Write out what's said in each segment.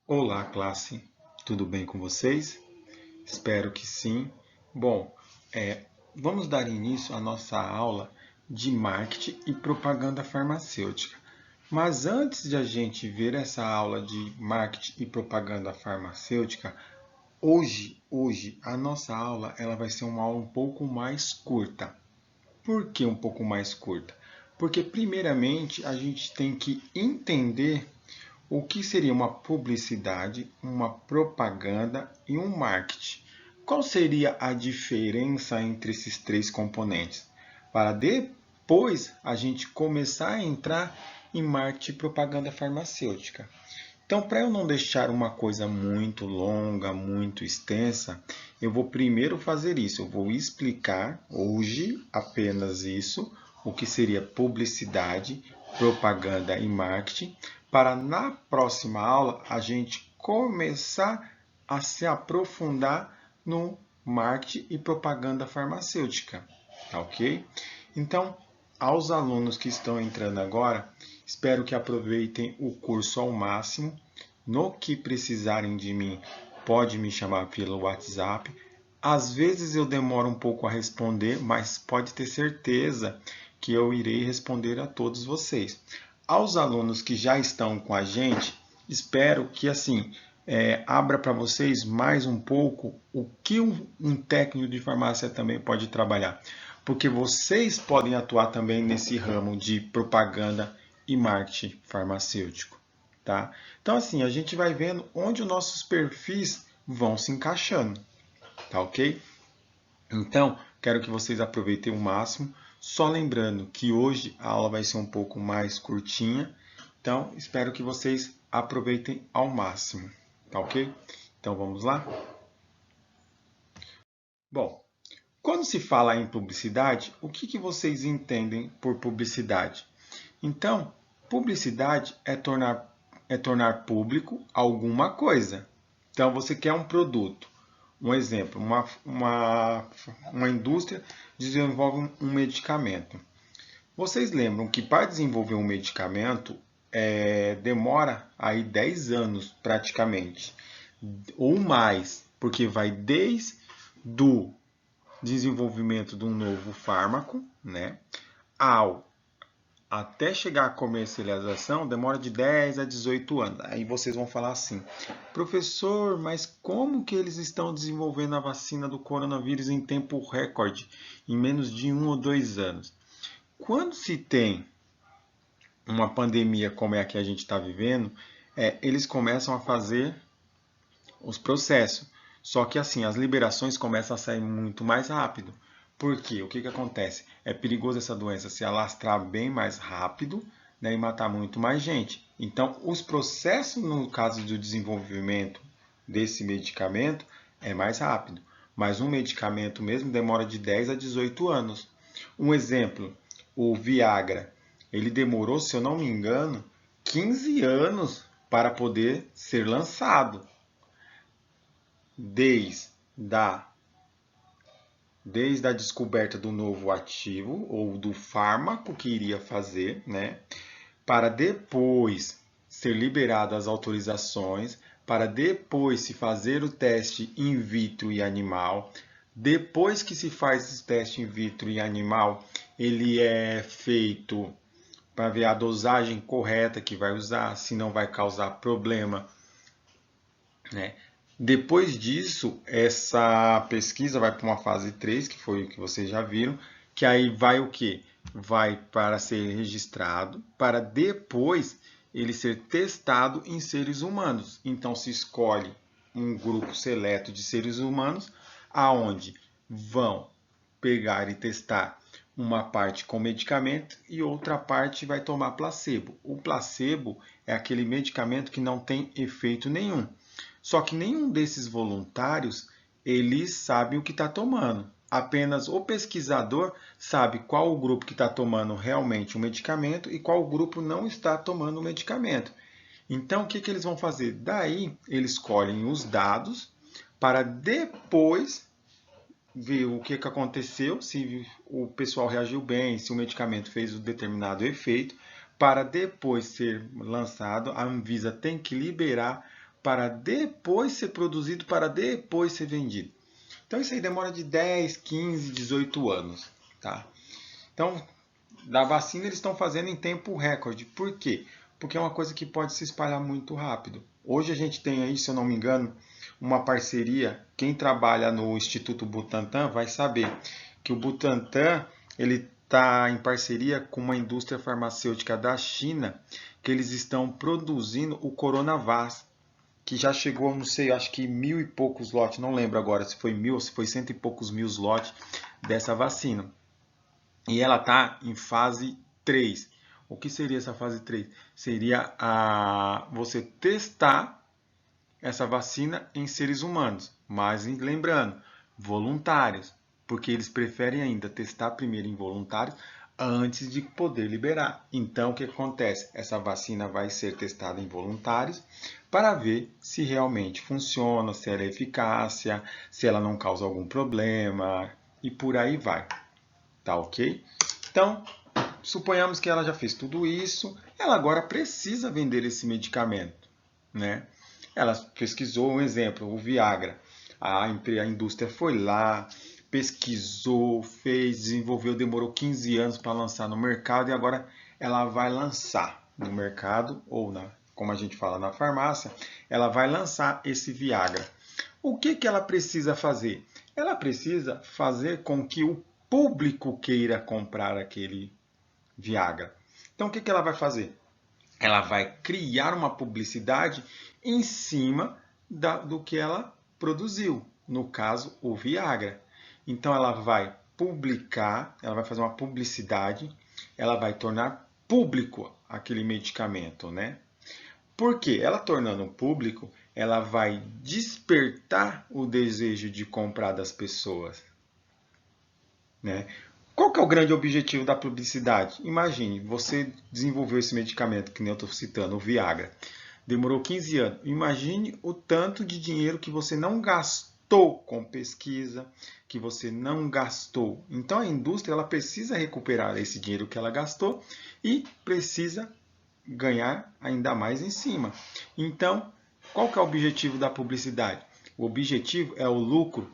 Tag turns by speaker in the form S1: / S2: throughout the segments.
S1: Olá, classe. Tudo bem com vocês? Espero que sim. Bom, vamos dar início à nossa aula de marketing e propaganda farmacêutica. Mas antes de a gente ver essa aula de marketing e propaganda farmacêutica, hoje a nossa aula ela vai ser uma aula um pouco mais curta. Por que um pouco mais curta? Porque primeiramente a gente tem que entender o que seria uma publicidade, uma propaganda e um marketing? Qual seria a diferença entre esses três componentes? Para depois a gente começar a entrar em marketing e propaganda farmacêutica. Então, para eu não deixar uma coisa muito longa, muito extensa, eu vou primeiro fazer isso. Eu vou explicar hoje apenas isso, o que seria publicidade, propaganda e marketing, para na próxima aula a gente começar a se aprofundar no marketing e propaganda farmacêutica, tá ok? Então, aos alunos que estão entrando agora, espero que aproveitem o curso ao máximo. No que precisarem de mim, pode me chamar pelo WhatsApp. Às vezes eu demoro um pouco a responder, mas pode ter certeza que eu irei responder a todos vocês. Aos alunos que já estão com a gente, espero que abra para vocês mais um pouco o que um técnico de farmácia também pode trabalhar, porque vocês podem atuar também nesse ramo de propaganda e marketing farmacêutico, tá? Então assim, a gente vai vendo onde os nossos perfis vão se encaixando, tá ok? Então, quero que vocês aproveitem o máximo. Só lembrando que hoje a aula vai ser um pouco mais curtinha. Então, espero que vocês aproveitem ao máximo. Tá ok? Então, vamos lá? Bom, quando se fala em publicidade, o que vocês entendem por publicidade? Então, publicidade é tornar público alguma coisa. Então, você quer um produto. Um exemplo, uma indústria desenvolve um medicamento. Vocês lembram que para desenvolver um medicamento demora aí 10 anos praticamente, ou mais, porque vai desde o desenvolvimento de um novo fármaco, né, ao até chegar à comercialização demora de 10 a 18 anos. Aí vocês vão falar assim: professor, mas como que eles estão desenvolvendo a vacina do coronavírus em tempo recorde, em menos de 1 ou 2 anos? Quando se tem uma pandemia como é a que a gente está vivendo, eles começam a fazer os processos. Só que assim, as liberações começam a sair muito mais rápido. Por quê? O que acontece? É perigoso essa doença se alastrar bem mais rápido, né, e matar muito mais gente. Então, os processos, no caso do desenvolvimento desse medicamento, é mais rápido. Mas um medicamento mesmo demora de 10 a 18 anos. Um exemplo, o Viagra. Ele demorou, se eu não me engano, 15 anos para poder ser lançado desde a, desde a descoberta do novo ativo ou do fármaco que iria fazer, né, para depois ser liberado as autorizações, para depois se fazer o teste in vitro e animal. Depois que se faz o teste in vitro e animal, ele é feito para ver a dosagem correta que vai usar, se não vai causar problema, né? Depois disso, essa pesquisa vai para uma fase 3, que foi o que vocês já viram, que aí vai o quê? Vai para ser registrado, para depois ele ser testado em seres humanos. Então se escolhe um grupo seleto de seres humanos, aonde vão pegar e testar uma parte com medicamento e outra parte vai tomar placebo. O placebo é aquele medicamento que não tem efeito nenhum. Só que nenhum desses voluntários eles sabem o que está tomando. Apenas o pesquisador sabe qual o grupo que está tomando realmente o medicamento e qual o grupo não está tomando o medicamento. Então, o que eles vão fazer? Daí, eles colhem os dados para depois ver o que aconteceu, se o pessoal reagiu bem, se o medicamento fez um determinado efeito, para depois ser lançado, a Anvisa tem que liberar para depois ser produzido, para depois ser vendido. Então isso aí demora de 10, 15, 18 anos. Tá? Então, da vacina eles estão fazendo em tempo recorde. Por quê? Porque é uma coisa que pode se espalhar muito rápido. Hoje a gente tem aí, se eu não me engano, uma parceria. Quem trabalha no Instituto Butantan vai saber que o Butantan ele está em parceria com uma indústria farmacêutica da China, que eles estão produzindo o Coronavac, que já chegou, não sei, acho que 1000 e poucos lotes, não lembro agora se foi 1000 ou se foi 100 e poucos mil lotes dessa vacina. E ela está em fase 3. O que seria essa fase 3? Seria você testar essa vacina em seres humanos, mas lembrando, voluntários, porque eles preferem ainda testar primeiro em voluntários antes de poder liberar. Então, o que acontece? Essa vacina vai ser testada em voluntários para ver se realmente funciona, se ela é eficácia, se ela não causa algum problema e por aí vai. Tá ok? Então, suponhamos que ela já fez tudo isso, ela agora precisa vender esse medicamento, né? Ela pesquisou um exemplo, o Viagra. A indústria foi lá, pesquisou, fez, desenvolveu, demorou 15 anos para lançar no mercado e agora ela vai lançar no mercado, ou como a gente fala na farmácia, ela vai lançar esse Viagra. O que ela precisa fazer? Ela precisa fazer com que o público queira comprar aquele Viagra. Então, o que ela vai fazer? Ela vai criar uma publicidade em cima do que ela produziu, no caso, o Viagra. Então, ela vai publicar, ela vai fazer uma publicidade, ela vai tornar público aquele medicamento, né? Por quê? Ela tornando público, ela vai despertar o desejo de comprar das pessoas, né? Qual que é o grande objetivo da publicidade? Imagine, você desenvolveu esse medicamento, que nem eu estou citando, o Viagra. Demorou 15 anos. Imagine o tanto de dinheiro que você não gastou com pesquisa, que você não gastou. Então a indústria ela precisa recuperar esse dinheiro que ela gastou e precisa ganhar ainda mais em cima. Então, qual que é o objetivo da publicidade? O objetivo é o lucro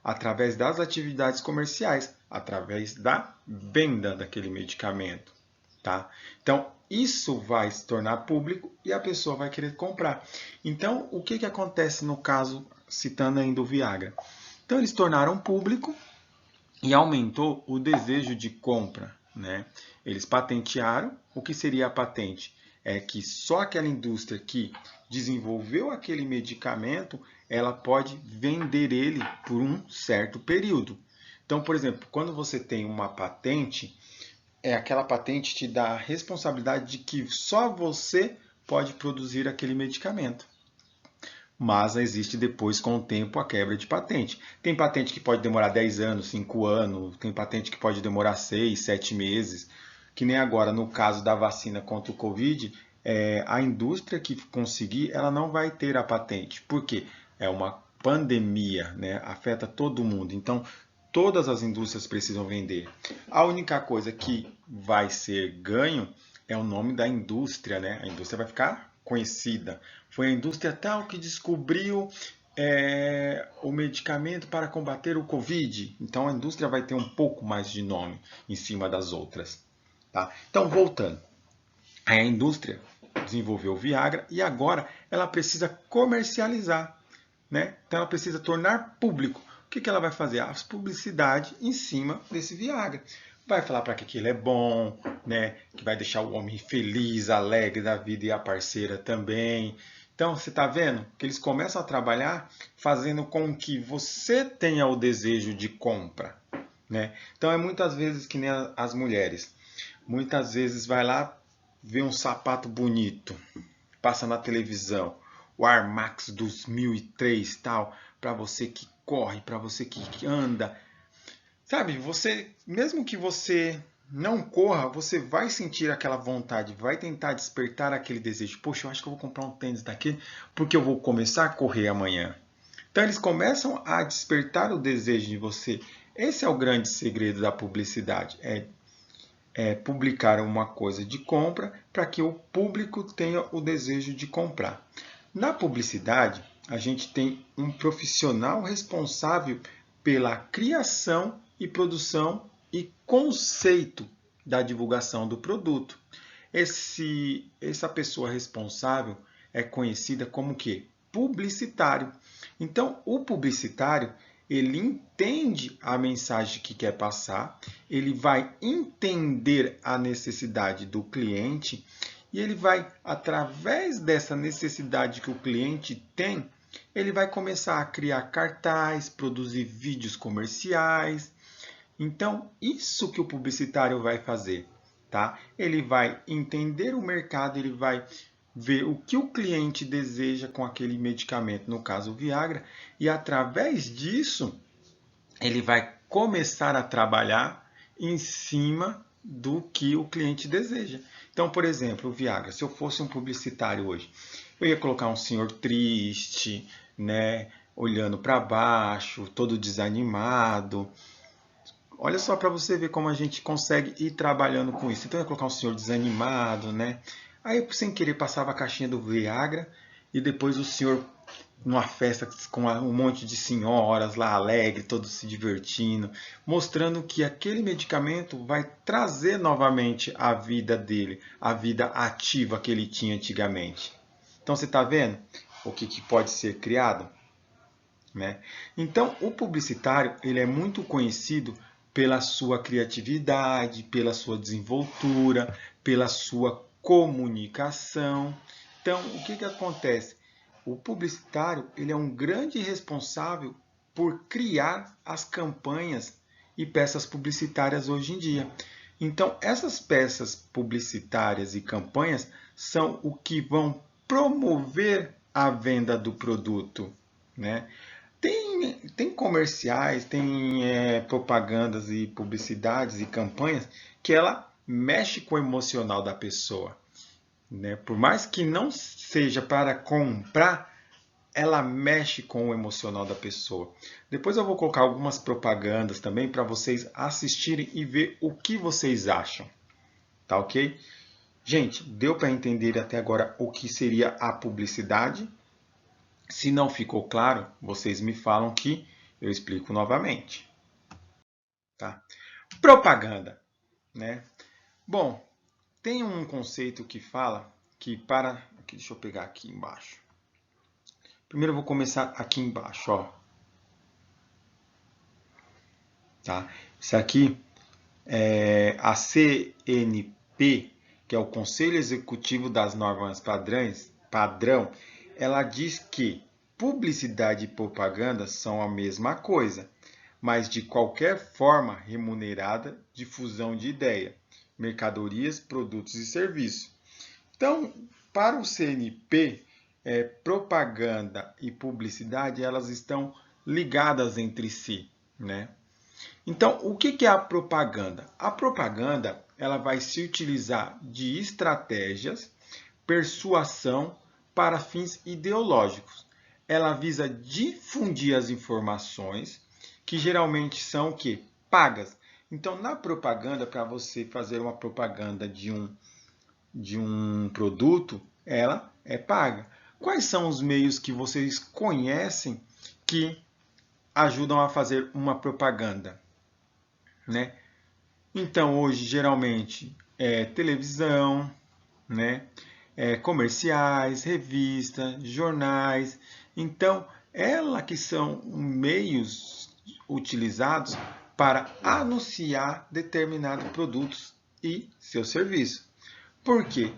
S1: através das atividades comerciais, através da venda daquele medicamento, tá? Então, isso vai se tornar público e a pessoa vai querer comprar. Então, o que acontece no caso, citando ainda o Viagra? Então, eles tornaram público e aumentou o desejo de compra, né? Eles patentearam. O que seria a patente? É que só aquela indústria que desenvolveu aquele medicamento, ela pode vender ele por um certo período. Então, por exemplo, quando você tem uma patente, aquela patente te dá a responsabilidade de que só você pode produzir aquele medicamento. Mas existe depois, com o tempo, a quebra de patente. Tem patente que pode demorar 10 anos, 5 anos, tem patente que pode demorar 6, 7 meses, que nem agora no caso da vacina contra o Covid, a indústria que conseguir, ela não vai ter a patente. Por quê? É uma pandemia, né? Afeta todo mundo. Então, todas as indústrias precisam vender. A única coisa que vai ser ganho é o nome da indústria, né? A indústria vai ficar conhecida. Foi a indústria tal que descobriu o medicamento para combater o Covid. Então, a indústria vai ter um pouco mais de nome em cima das outras. Tá? Então, voltando. A indústria desenvolveu o Viagra e agora ela precisa comercializar, né? Então, ela precisa tornar público. O que ela vai fazer? A publicidade em cima desse Viagra. Vai falar para que aquilo é bom, né? Que vai deixar o homem feliz, alegre da vida e a parceira também. Então, você está vendo que eles começam a trabalhar fazendo com que você tenha o desejo de compra, né? Então, é muitas vezes que nem as mulheres. Muitas vezes vai lá ver um sapato bonito, passa na televisão, o Air Max 2003 tal, para você que corre, para você que anda. Sabe, mesmo que você não corra, você vai sentir aquela vontade, vai tentar despertar aquele desejo. Poxa, eu acho que eu vou comprar um tênis daquele porque eu vou começar a correr amanhã. Então eles começam a despertar o desejo de você. Esse é o grande segredo da publicidade, é publicar uma coisa de compra para que o público tenha o desejo de comprar. Na publicidade, a gente tem um profissional responsável pela criação e produção e conceito da divulgação do produto. Essa pessoa responsável é conhecida como que? Publicitário. Então, o publicitário, ele entende a mensagem que quer passar, ele vai entender a necessidade do cliente e ele vai, através dessa necessidade que o cliente tem, ele vai começar a criar cartaz, produzir vídeos comerciais. Então, isso que o publicitário vai fazer, tá? Ele vai entender o mercado, ele vai ver o que o cliente deseja com aquele medicamento, no caso o Viagra, e através disso, ele vai começar a trabalhar em cima do que o cliente deseja. Então, por exemplo, o Viagra, se eu fosse um publicitário hoje, eu ia colocar um senhor triste, né, olhando para baixo, todo desanimado. Olha só para você ver como a gente consegue ir trabalhando com isso. Então, eu ia colocar um senhor desanimado, né? Aí, eu, sem querer, passava a caixinha do Viagra e depois o senhor numa festa com um monte de senhoras lá alegre, todos se divertindo, mostrando que aquele medicamento vai trazer novamente a vida dele, a vida ativa que ele tinha antigamente. Então você está vendo o que pode ser criado? Né? Então o publicitário ele é muito conhecido pela sua criatividade, pela sua desenvoltura, pela sua comunicação. Então o que acontece? O publicitário ele é um grande responsável por criar as campanhas e peças publicitárias hoje em dia. Então, essas peças publicitárias e campanhas são o que vão promover a venda do produto, né? Tem comerciais, tem propagandas e publicidades e campanhas que ela mexe com o emocional da pessoa. Né? Por mais que não seja para comprar, ela mexe com o emocional da pessoa. Depois eu vou colocar algumas propagandas também para vocês assistirem e ver o que vocês acham. Tá ok? Gente, deu para entender até agora o que seria a publicidade? Se não ficou claro, vocês me falam que eu explico novamente. Tá? Propaganda. Né? Bom, tem um conceito que fala que para... Aqui, deixa eu pegar aqui embaixo. Primeiro eu vou começar aqui embaixo. Ó. Tá? Isso aqui é a CNP, que é o Conselho Executivo das Normas Padrão, ela diz que publicidade e propaganda são a mesma coisa, mas de qualquer forma remunerada difusão de ideia, mercadorias, produtos e serviços. Então, para o CNP, propaganda e publicidade elas estão ligadas entre si, né? Então, o que é a propaganda? A propaganda ela vai se utilizar de estratégias, persuasão para fins ideológicos. Ela visa difundir as informações que geralmente são o quê? Pagas. Então, na propaganda, para você fazer uma propaganda de um produto, ela é paga. Quais são os meios que vocês conhecem que ajudam a fazer uma propaganda? Né? Então, hoje, geralmente, é televisão, né? Comerciais, revistas, jornais. Então, elas que são meios utilizados para anunciar determinados produtos e seus serviços. Por quê?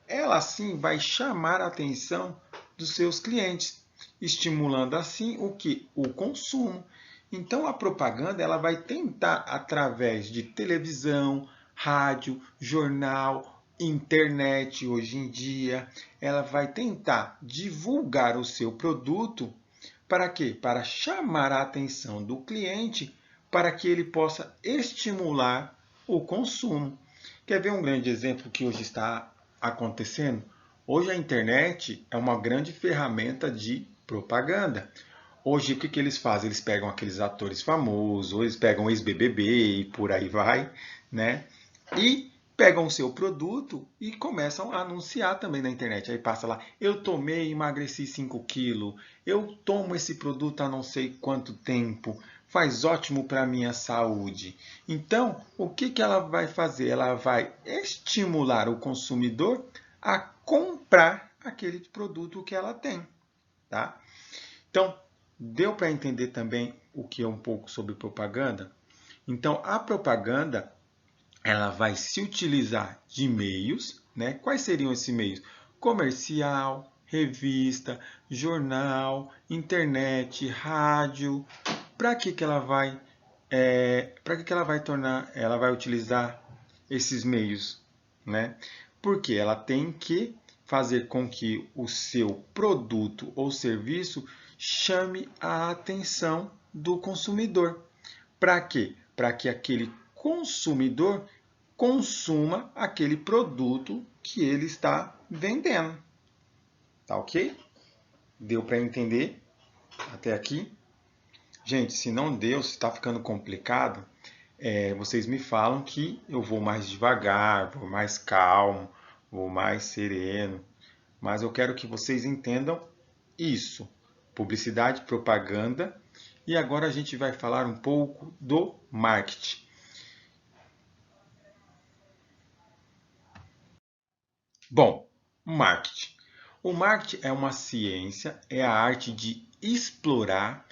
S1: Ela, assim, vai chamar a atenção dos seus clientes, estimulando, assim, o que? O consumo. Então, a propaganda ela vai tentar, através de televisão, rádio, jornal, internet, hoje em dia, ela vai tentar divulgar o seu produto para quê? Para chamar a atenção do cliente para que ele possa estimular o consumo. Quer ver um grande exemplo que hoje está acontecendo? Hoje a internet é uma grande ferramenta de propaganda. Hoje, o que eles fazem? Eles pegam aqueles atores famosos, ou eles pegam ex-BBB e por aí vai, né? E pegam o seu produto e começam a anunciar também na internet. Aí passa lá, eu tomei e emagreci 5 quilos, eu tomo esse produto há não sei quanto tempo, faz ótimo para a minha saúde. Então, o que ela vai fazer? Ela vai estimular o consumidor a comprar aquele produto que ela tem. Tá? Então, deu para entender também o que é um pouco sobre propaganda? Então, a propaganda ela vai se utilizar de meios, né? Quais seriam esses meios? Comercial, revista, jornal, internet, rádio. Para que ela vai, para que ela vai tornar, ela vai utilizar esses meios, né? Porque ela tem que fazer com que o seu produto ou serviço chame a atenção do consumidor. Para quê? Para que aquele consumidor consuma aquele produto que ele está vendendo. Tá ok? Deu para entender até aqui? Gente, se não deu, se está ficando complicado, vocês me falam que eu vou mais devagar, vou mais calmo, vou mais sereno. Mas eu quero que vocês entendam isso. Publicidade, propaganda. E agora a gente vai falar um pouco do marketing. Bom, marketing. O marketing é uma ciência, é a arte de explorar,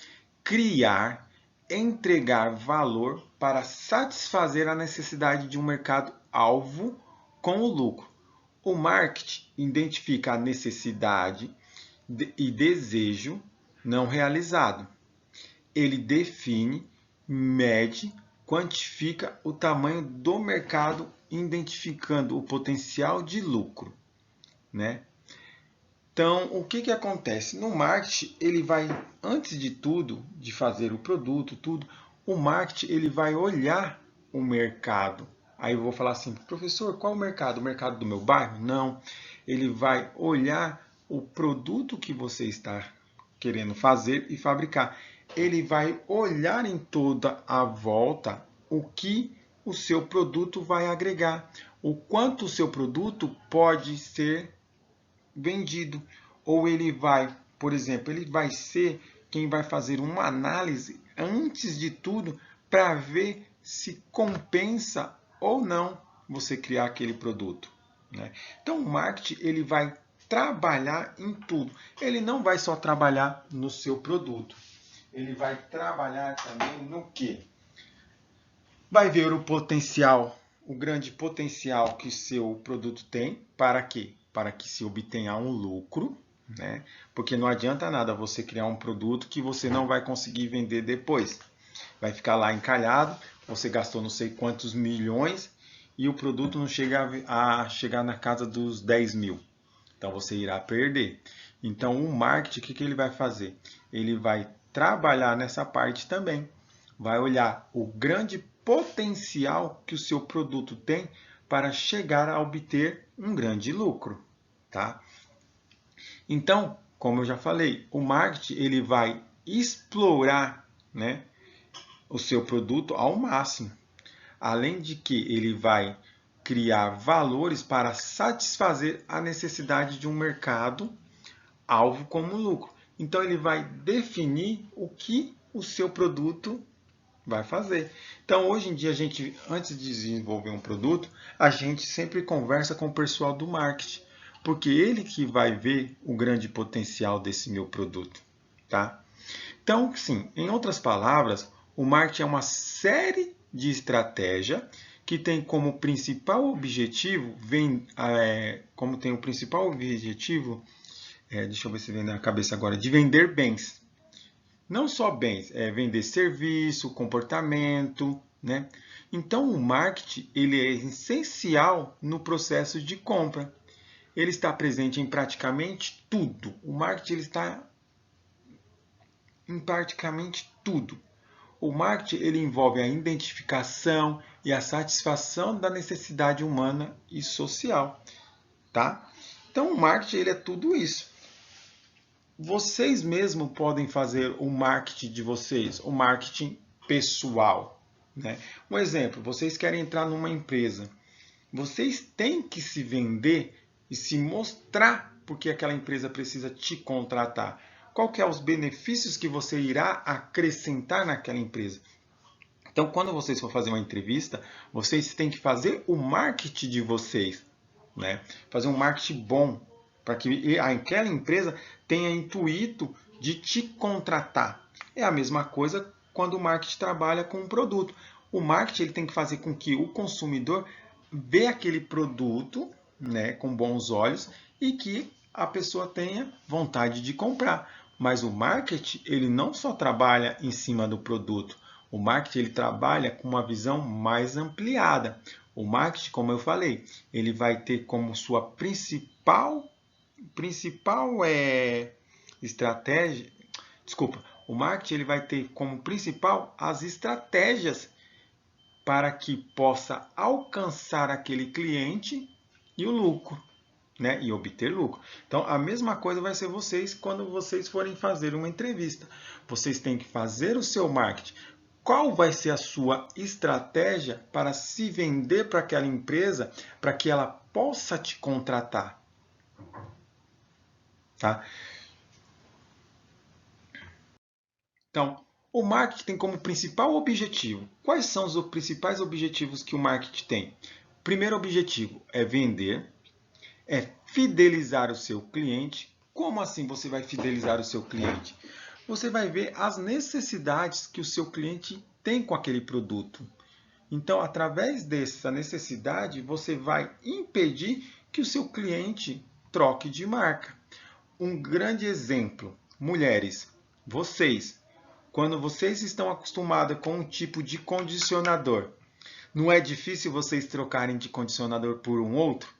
S1: criar, entregar valor para satisfazer a necessidade de um mercado-alvo com o lucro. O marketing identifica a necessidade e desejo não realizado. Ele define, mede, quantifica o tamanho do mercado, identificando o potencial de lucro, né? Então, o que acontece? No marketing, ele vai, antes de tudo, de fazer o produto, tudo, o marketing ele vai olhar o mercado. Aí eu vou falar assim, professor, qual o mercado? O mercado do meu bairro? Não. Ele vai olhar o produto que você está querendo fazer e fabricar. Ele vai olhar em toda a volta o que o seu produto vai agregar, o quanto o seu produto pode ser vendido. Ou ele vai, por exemplo, ele vai ser quem vai fazer uma análise antes de tudo para ver se compensa ou não você criar aquele produto, né? Então o marketing ele vai trabalhar em tudo. Ele não vai só trabalhar no seu produto. Ele vai trabalhar também no quê? Vai ver o potencial, o grande potencial que seu produto tem para quê? Para que se obtenha um lucro, né? Porque não adianta nada você criar um produto que você não vai conseguir vender depois. Vai ficar lá encalhado, você gastou não sei quantos milhões e o produto não chega a chegar na casa dos 10 mil. Então você irá perder. Então o marketing, o que ele vai fazer? Ele vai trabalhar nessa parte também. Vai olhar o grande potencial que o seu produto tem para chegar a obter um grande lucro, tá? Então, como eu já falei, o marketing ele vai explorar, né, o seu produto ao máximo. Além de que ele vai criar valores para satisfazer a necessidade de um mercado alvo como lucro. Então ele vai definir o que o seu produto vai fazer. Então hoje em dia a gente, antes de desenvolver um produto, a gente sempre conversa com o pessoal do marketing, porque ele que vai ver o grande potencial desse meu produto, tá? Então, sim, em outras palavras, o marketing é uma série de estratégia que tem como principal objetivo, deixa eu ver se vem na cabeça agora, de vender bens. Não só bens, vender serviço, comportamento, né? Então o marketing ele é essencial no processo de compra. Ele está presente em praticamente tudo. O marketing ele está em praticamente tudo. O marketing ele envolve a identificação e a satisfação da necessidade humana e social, tá? Então o marketing ele é tudo isso. Vocês mesmos podem fazer o marketing de vocês, o marketing pessoal, né? Um exemplo, vocês querem entrar numa empresa. vocês têm que se vender e se mostrar porque aquela empresa precisa te contratar. Qual que é os benefícios que você irá acrescentar naquela empresa? Então, quando vocês for fazer uma entrevista, vocês têm que fazer o marketing de vocês, né? Fazer um marketing bom, para que aquela empresa tenha intuito de te contratar. É a mesma coisa quando o marketing trabalha com um produto. O marketing ele tem que fazer com que o consumidor vê aquele produto, né, com bons olhos e que a pessoa tenha vontade de comprar. Mas o marketing ele não só trabalha em cima do produto. O marketing ele trabalha com uma visão mais ampliada. O marketing, como eu falei, ele vai ter como sua principal estratégia. Desculpa, o marketing ele vai ter como principal as estratégias para que possa alcançar aquele cliente e o lucro, né? E obter lucro. Então, a mesma coisa vai ser vocês quando vocês forem fazer uma entrevista. Vocês têm que fazer o seu marketing. Qual vai ser a sua estratégia para se vender para aquela empresa, para que ela possa te contratar? Tá? Então, o marketing tem como principal objetivo. Quais são os principais objetivos que o marketing tem? O primeiro objetivo é vender, é fidelizar o seu cliente. Como assim você vai fidelizar o seu cliente? Você vai ver as necessidades que o seu cliente tem com aquele produto. Então, através dessa necessidade, você vai impedir que o seu cliente troque de marca. Um grande exemplo, mulheres, vocês, quando vocês estão acostumadas com um tipo de condicionador, não é difícil vocês trocarem de condicionador por um outro?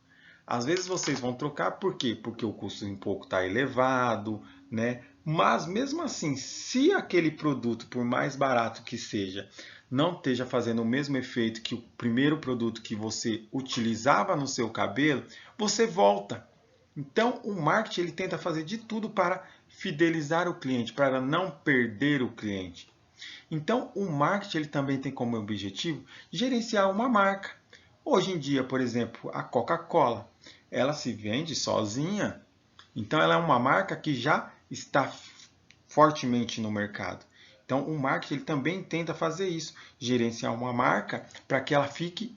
S1: Às vezes vocês vão trocar por quê? Porque o custo um pouco está elevado, né? Mas mesmo assim, se aquele produto, por mais barato que seja, não esteja fazendo o mesmo efeito que o primeiro produto que você utilizava no seu cabelo, você volta. Então, o marketing ele tenta fazer de tudo para fidelizar o cliente, para não perder o cliente. Então, o marketing ele também tem como objetivo gerenciar uma marca. Hoje em dia, por exemplo, a Coca-Cola, ela se vende sozinha. Então, ela é uma marca que já está fortemente no mercado. Então, o marketing ele também tenta fazer isso, gerenciar uma marca para que ela fique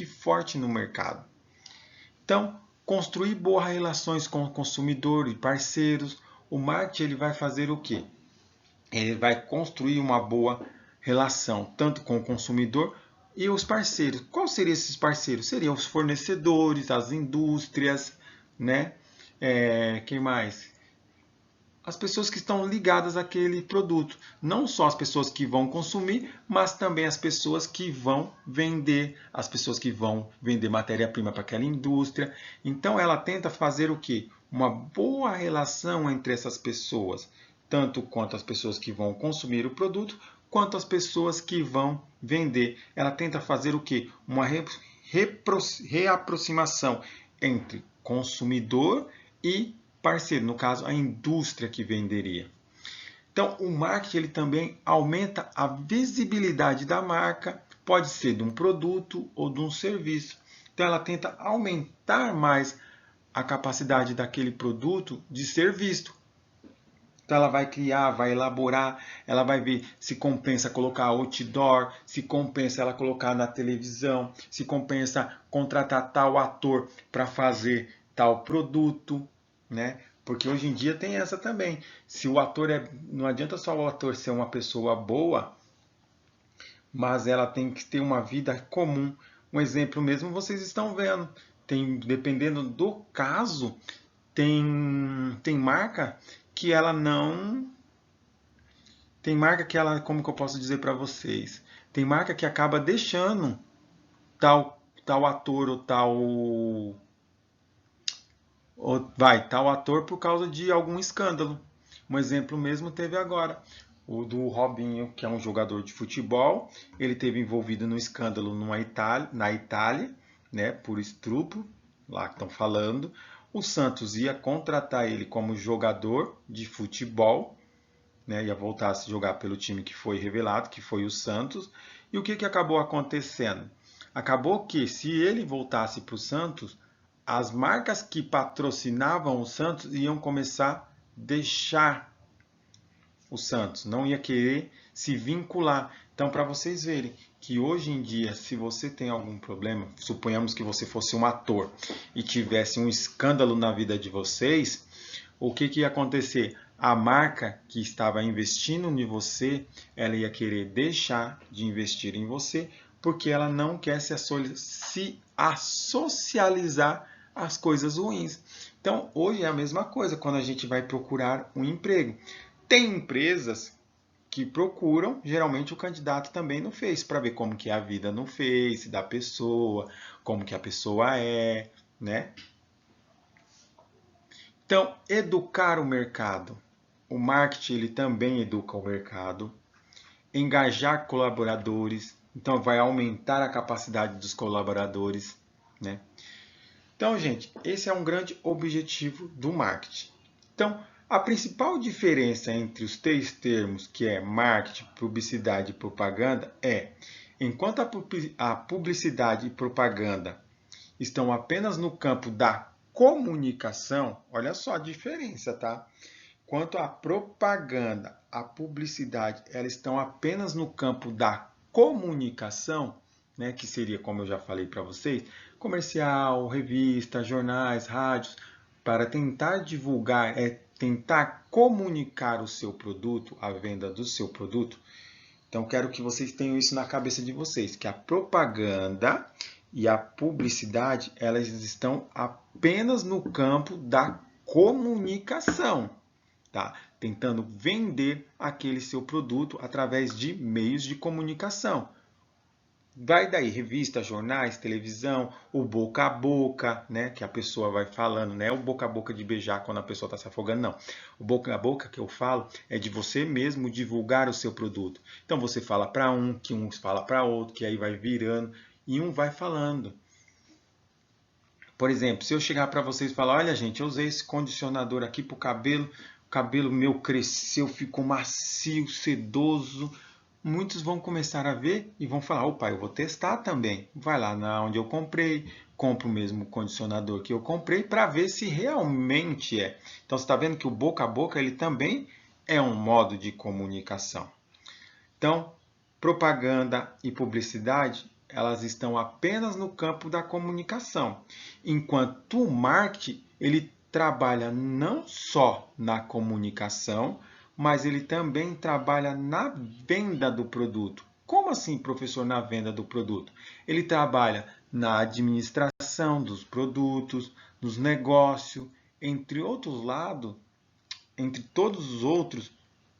S1: forte no mercado. Então, construir boas relações com o consumidor e parceiros. O marketing ele vai fazer o quê? Ele vai construir uma boa relação tanto com o consumidor e os parceiros. Quais seriam esses parceiros? Seriam os fornecedores, as indústrias, né? Quem mais? As pessoas que estão ligadas àquele produto. Não só as pessoas que vão consumir, mas também as pessoas que vão vender, as pessoas que vão vender matéria-prima para aquela indústria. Então ela tenta fazer o quê? Uma boa relação entre essas pessoas, tanto quanto as pessoas que vão consumir o produto, quanto as pessoas que vão vender. Ela tenta fazer o quê? Uma reaproximação entre consumidor e parceiro, no caso, a indústria que venderia. Então, o marketing ele também aumenta a visibilidade da marca, pode ser de um produto ou de um serviço. Então, ela tenta aumentar mais a capacidade daquele produto de ser visto. Então, ela vai criar, vai elaborar, ela vai ver se compensa colocar outdoor, se compensa ela colocar na televisão, se compensa contratar tal ator para fazer tal produto, né? Porque hoje em dia tem essa também. Se o ator não adianta só o ator ser uma pessoa boa, mas ela tem que ter uma vida comum. Um exemplo mesmo vocês estão vendo. Dependendo do caso, tem marca que ela não. Tem marca que ela, como que eu posso dizer para vocês? Tem marca que acaba deixando tal ator ou tal ator por causa de algum escândalo. Um exemplo mesmo teve agora. O do Robinho, que é um jogador de futebol, ele teve envolvido no escândalo na Itália, né, por estupro, lá que estão falando. O Santos ia contratar ele como jogador de futebol, né, ia voltar a se jogar pelo time que foi revelado, que foi o Santos. E o que acabou acontecendo? Acabou que, se ele voltasse para o Santos, as marcas que patrocinavam o Santos iam começar a deixar o Santos, não ia querer se vincular. Então, para vocês verem que hoje em dia, se você tem algum problema, suponhamos que você fosse um ator e tivesse um escândalo na vida de vocês, o que ia acontecer? A marca que estava investindo em você, ela ia querer deixar de investir em você, porque ela não quer se assocializar às coisas ruins. Então, hoje é a mesma coisa quando a gente vai procurar um emprego. Tem empresas que procuram geralmente o candidato também no Face para ver como que é a vida no Face da pessoa, como que a pessoa é, né? Então, educar o mercado. O marketing ele também educa o mercado. Engajar colaboradores. Então, vai aumentar a capacidade dos colaboradores, né? Então, gente, esse é um grande objetivo do marketing. Então, a principal diferença entre os três termos, que é marketing, publicidade e propaganda, é enquanto a publicidade e propaganda estão apenas no campo da comunicação, olha só a diferença, tá? Quanto a propaganda, a publicidade, elas estão apenas no campo da comunicação, né, que seria, como eu já falei para vocês, comercial, revista, jornais, rádios, para tentar divulgar, tentar comunicar o seu produto, a venda do seu produto. Então, quero que vocês tenham isso na cabeça de vocês, que a propaganda e a publicidade, elas estão apenas no campo da comunicação, tá? Tentando vender aquele seu produto através de meios de comunicação. Vai daí revista, jornais, televisão, o boca a boca, né, que a pessoa vai falando, não é o boca a boca de beijar quando a pessoa está se afogando, não. O boca a boca que eu falo é de você mesmo divulgar o seu produto. Então você fala para um, que um fala para outro, que aí vai virando e um vai falando. Por exemplo, se eu chegar para vocês e falar, olha gente, eu usei esse condicionador aqui para o cabelo meu cresceu, ficou macio, sedoso. Muitos vão começar a ver e vão falar, opa, eu vou testar também. Vai lá na onde eu comprei, compro o mesmo condicionador que eu comprei para ver se realmente é. Então você está vendo que o boca a boca ele também é um modo de comunicação. Então, propaganda e publicidade, elas estão apenas no campo da comunicação, enquanto o marketing ele trabalha não só na comunicação, mas ele também trabalha na venda do produto. Como assim, professor, na venda do produto? Ele trabalha na administração dos produtos, dos negócios, entre outros lados, entre todos os outros,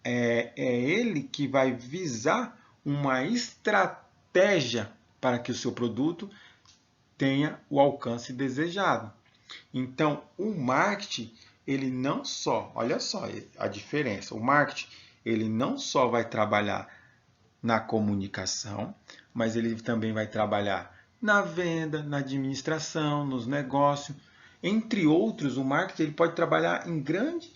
S1: é ele que vai visar uma estratégia para que o seu produto tenha o alcance desejado. Então, o marketing, ele não só, olha só a diferença, o marketing, ele não só vai trabalhar na comunicação, mas ele também vai trabalhar na venda, na administração, nos negócios, entre outros, o marketing ele pode trabalhar em grandes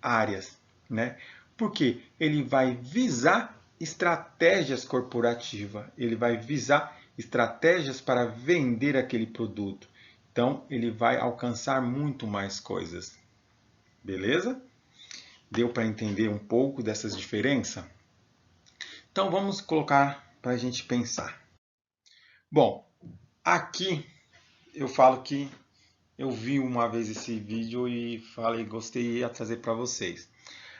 S1: áreas, né? Porque ele vai visar estratégias corporativas, ele vai visar estratégias para vender aquele produto. Então, ele vai alcançar muito mais coisas. Beleza? Deu para entender um pouco dessas diferenças? Então, vamos colocar para a gente pensar. Bom, aqui eu falo que eu vi uma vez esse vídeo e falei, gostei e ia trazer para vocês.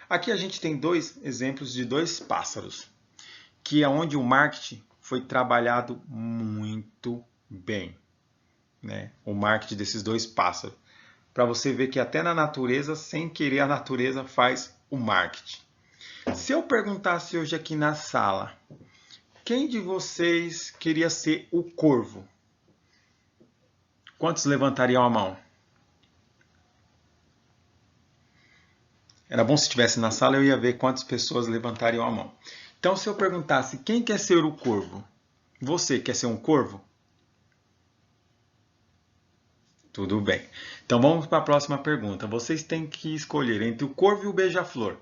S1: Aqui a gente tem dois exemplos de dois pássaros, que é onde o marketing foi trabalhado muito bem, né? O marketing desses dois pássaros. Para você ver que até na natureza, sem querer, a natureza faz o marketing. Se eu perguntasse hoje aqui na sala, quem de vocês queria ser o corvo? Quantos levantariam a mão? Era bom se estivesse na sala, eu ia ver quantas pessoas levantariam a mão. Então, se eu perguntasse quem quer ser o corvo? Você quer ser um corvo? Tudo bem. Então, vamos para a próxima pergunta. Vocês têm que escolher entre o corvo e o beija-flor.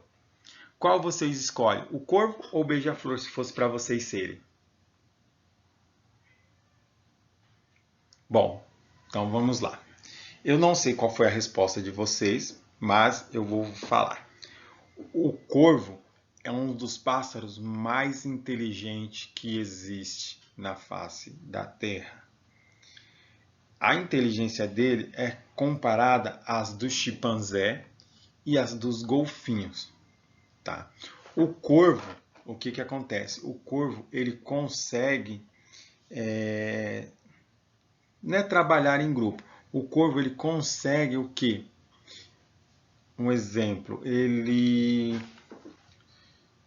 S1: Qual vocês escolhem? O corvo ou o beija-flor, se fosse para vocês serem? Bom, então vamos lá. Eu não sei qual foi a resposta de vocês, mas eu vou falar. O corvo é um dos pássaros mais inteligentes que existe na face da Terra. A inteligência dele é comparada às do chimpanzé e às dos golfinhos, tá? O corvo, o que acontece? O corvo ele consegue não é trabalhar em grupo. O corvo ele consegue o quê? Um exemplo, ele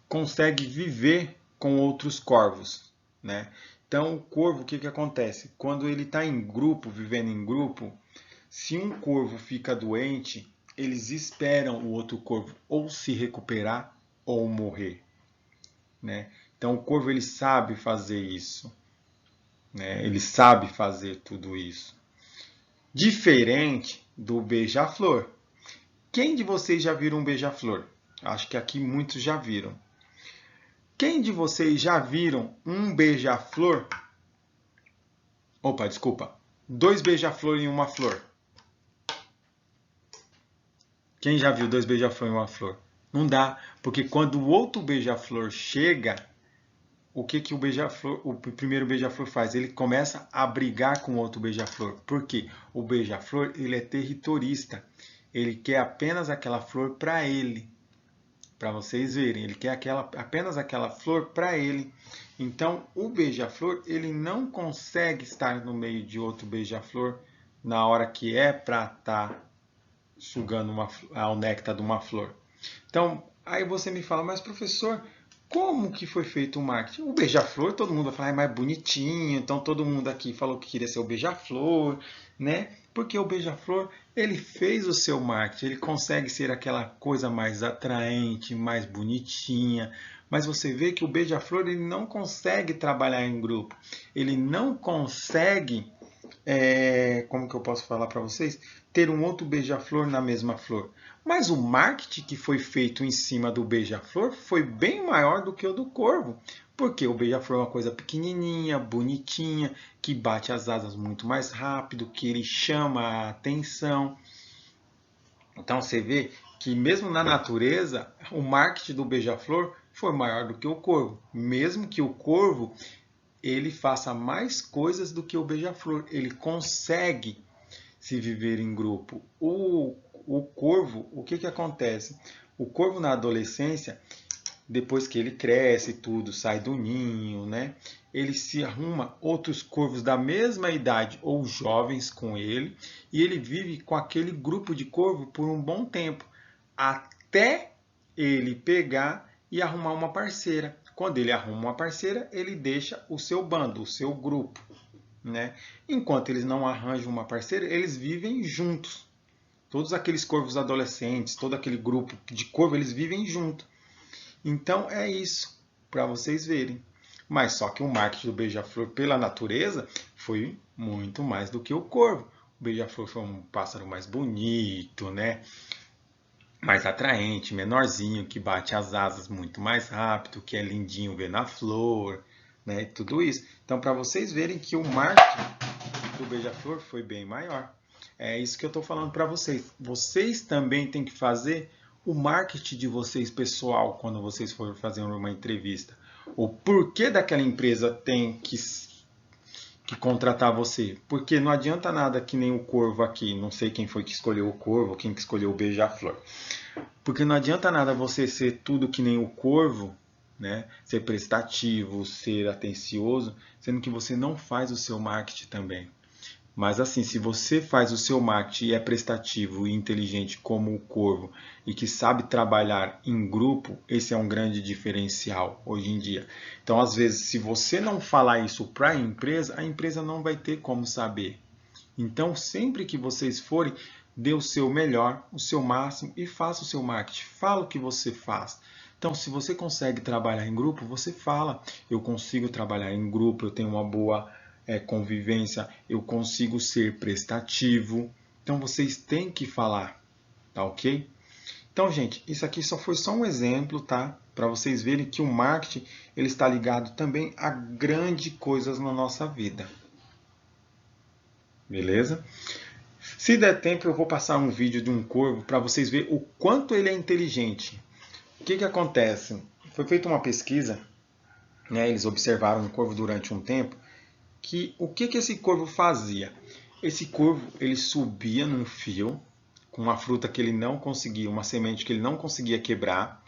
S1: consegue viver com outros corvos, né? Então, o corvo, o que acontece? Quando ele está em grupo, vivendo em grupo, se um corvo fica doente, eles esperam o outro corvo ou se recuperar ou morrer, né? Então, o corvo ele sabe fazer isso, né? Ele sabe fazer tudo isso. Diferente do beija-flor. Quem de vocês já viram um beija-flor? Acho que aqui muitos já viram. Quem de vocês já viram um beija-flor? Opa, desculpa. 2 beija-flor em uma flor. Quem já viu 2 beija-flor em uma flor? Não dá, porque quando o outro beija-flor chega, o que o primeiro beija-flor faz? Ele começa a brigar com o outro beija-flor. Por quê? O beija-flor ele é territorista. Ele quer apenas aquela flor para ele. Para vocês verem, ele quer apenas aquela flor para ele. Então, o beija-flor ele não consegue estar no meio de outro beija-flor na hora que é para estar sugando o néctar de uma flor. Então, aí você me fala, mas professor, como que foi feito o marketing? O beija-flor, todo mundo vai falar, é mais bonitinho, então todo mundo aqui falou que queria ser o beija-flor, né? Porque o beija-flor, ele fez o seu marketing, ele consegue ser aquela coisa mais atraente, mais bonitinha, mas você vê que o beija-flor ele não consegue trabalhar em grupo, ele não consegue, como que eu posso falar para vocês, ter um outro beija-flor na mesma flor. Mas o marketing que foi feito em cima do beija-flor foi bem maior do que o do corvo. Porque o beija-flor é uma coisa pequenininha, bonitinha, que bate as asas muito mais rápido, que ele chama a atenção. Então você vê que mesmo na natureza, o marketing do beija-flor foi maior do que o corvo. Mesmo que o corvo ele faça mais coisas do que o beija-flor. Ele consegue se viver em grupo. O corvo, o que acontece? O corvo na adolescência, depois que ele cresce e tudo, sai do ninho, né? Ele se arruma outros corvos da mesma idade ou jovens com ele e ele vive com aquele grupo de corvo por um bom tempo, até ele pegar e arrumar uma parceira. Quando ele arruma uma parceira, ele deixa o seu bando, o seu grupo, né? Enquanto eles não arranjam uma parceira, eles vivem juntos. Todos aqueles corvos adolescentes, todo aquele grupo de corvo, eles vivem juntos. Então é isso, para vocês verem. Mas só que o marketing do beija-flor pela natureza foi muito mais do que o corvo. O beija-flor foi um pássaro mais bonito, né? Mais atraente, menorzinho, que bate as asas muito mais rápido, que é lindinho ver na flor, né? Tudo isso. Então, para vocês verem que o marketing do beija-flor foi bem maior. É isso que eu estou falando para vocês. Vocês também têm que fazer o marketing de vocês pessoal quando vocês forem fazer uma entrevista. O porquê daquela empresa tem que contratar você. Porque não adianta nada que nem o corvo aqui. Não sei quem foi que escolheu o corvo, quem que escolheu o beija-flor. Porque não adianta nada você ser tudo que nem o corvo, né? Ser prestativo, ser atencioso, sendo que você não faz o seu marketing também. Mas assim, se você faz o seu marketing e é prestativo e inteligente como o corvo e que sabe trabalhar em grupo, esse é um grande diferencial hoje em dia. Então, às vezes, se você não falar isso para a empresa não vai ter como saber. Então, sempre que vocês forem, dê o seu melhor, o seu máximo e faça o seu marketing. Fala o que você faz. Então, se você consegue trabalhar em grupo, você fala. Eu consigo trabalhar em grupo, eu tenho uma boa convivência, eu consigo ser prestativo. Então, vocês têm que falar, tá ok? Então, gente, isso aqui só foi só um exemplo, tá? Para vocês verem que o marketing ele está ligado também a grandes coisas na nossa vida. beleza? Se der tempo, eu vou passar um vídeo de um corvo para vocês verem o quanto ele é inteligente. O que acontece? Foi feita uma pesquisa, né? Eles observaram um corvo durante um tempo, que o que esse corvo fazia? Esse corvo ele subia num fio com uma fruta que ele não conseguia, uma semente que ele não conseguia quebrar.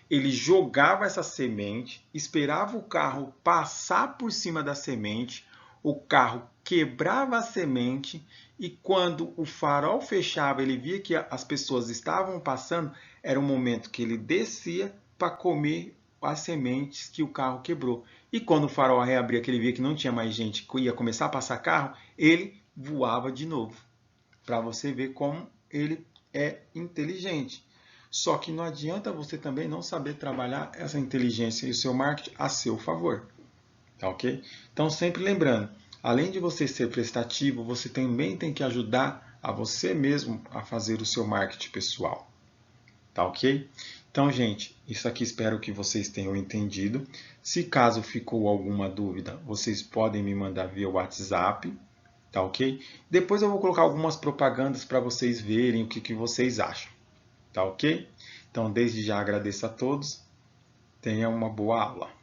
S1: Ele jogava essa semente, esperava o carro passar por cima da semente, o carro quebrava a semente e quando o farol fechava, ele via que as pessoas estavam passando, era o momento que ele descia para comer as sementes que o carro quebrou. E quando o farol reabria, que ele via que não tinha mais gente, que ia começar a passar carro, ele voava de novo. Para você ver como ele é inteligente. Só que não adianta você também não saber trabalhar essa inteligência e o seu marketing a seu favor. Tá ok? Então, sempre lembrando, além de você ser prestativo, você também tem que ajudar a você mesmo a fazer o seu marketing pessoal. Tá ok? Então, gente, isso aqui espero que vocês tenham entendido. Se caso ficou alguma dúvida, vocês podem me mandar via WhatsApp. Tá ok? Depois eu vou colocar algumas propagandas para vocês verem o que vocês acham. Tá ok? Então, desde já agradeço a todos. Tenha uma boa aula.